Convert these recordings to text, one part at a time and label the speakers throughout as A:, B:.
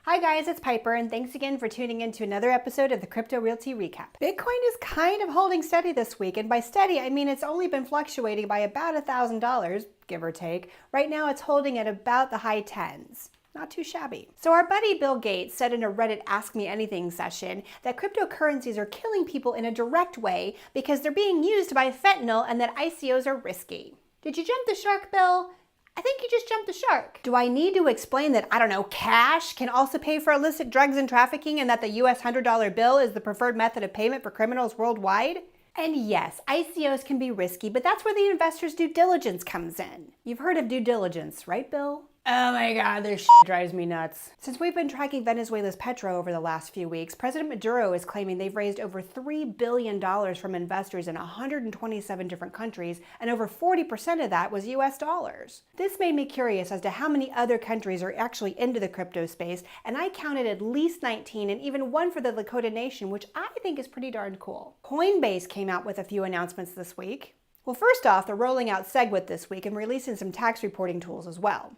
A: Hi guys, it's Piper, and thanks again for tuning in to another episode of the Crypto Realty Recap. Bitcoin is kind of holding steady this week, and by steady, I mean it's only been fluctuating by about $1,000, give or take. Right now it's holding at about the high tens. Not too shabby. So our buddy Bill Gates said in a Reddit Ask Me Anything session that cryptocurrencies are killing people in a direct way because they're being used by fentanyl and that ICOs are risky. Did you jump the shark, Bill? I think you just jumped the shark. Do I need to explain that, I don't know, cash can also pay for illicit drugs and trafficking and that the US $100 bill is the preferred method of payment for criminals worldwide? And yes, ICOs can be risky, but that's where the investor's due diligence comes in. You've heard of due diligence, right, Bill? Oh my God, this shit drives me nuts. Since we've been tracking Venezuela's petro over the last few weeks, President Maduro is claiming they've raised over $3 billion from investors in 127 different countries, and over 40% of that was US dollars. This made me curious as to how many other countries are actually into the crypto space, and I counted at least 19 and even one for the Lakota Nation, which I think is pretty darn cool. Coinbase came out with a few announcements this week. Well, first off, they're rolling out SegWit this week and releasing some tax reporting tools as well.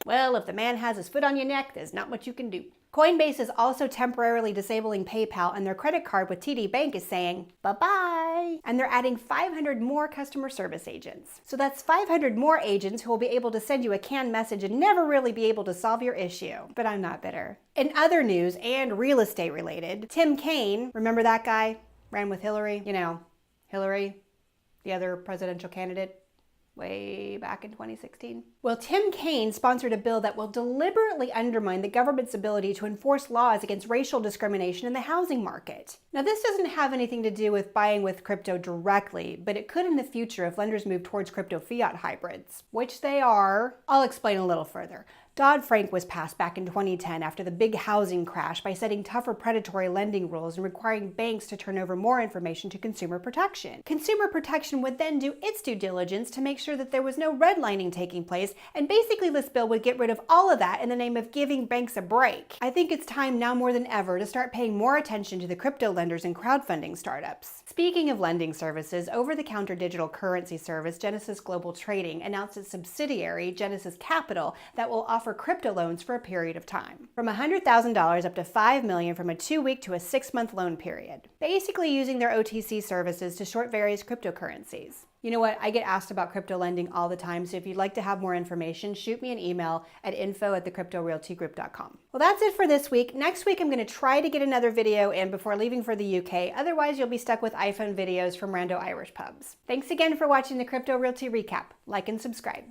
A: Well, if the man has his foot on your neck, there's not much you can do. Coinbase is also temporarily disabling PayPal, and their credit card with TD Bank is saying bye-bye. And they're adding 500 more customer service agents. So that's 500 more agents who will be able to send you a canned message and never really be able to solve your issue. But I'm not bitter. In other news and real estate related, Tim Kaine, remember that guy? Ran with Hillary? You know, Hillary, the other presidential candidate, way back in 2016. Well, Tim Kaine sponsored a bill that will deliberately undermine the government's ability to enforce laws against racial discrimination in the housing market. Now, this doesn't have anything to do with buying with crypto directly, but it could in the future if lenders move towards crypto fiat hybrids, which they are. I'll explain a little further. Dodd-Frank was passed back in 2010 after the big housing crash by setting tougher predatory lending rules and requiring banks to turn over more information to consumer protection. Consumer protection would then do its due diligence to make sure that there was no redlining taking place, and basically this bill would get rid of all of that in the name of giving banks a break. I think it's time now more than ever to start paying more attention to the crypto lenders and crowdfunding startups. Speaking of lending services, over-the-counter digital currency service Genesis Global Trading announced its subsidiary, Genesis Capital, that will offer crypto loans for a period of time. From $100,000 up to $5 million from a 2-week to a 6-month loan period. Basically using their OTC services to short various cryptocurrencies. You know what? I get asked about crypto lending all the time, so if you'd like to have more information, shoot me an email at info@thecryptorealtygroup.com. Well, that's it for this week. Next week, I'm going to try to get another video in before leaving for the UK. Otherwise, you'll be stuck with iPhone videos from rando Irish pubs. Thanks again for watching the Crypto Realty Recap. Like and subscribe.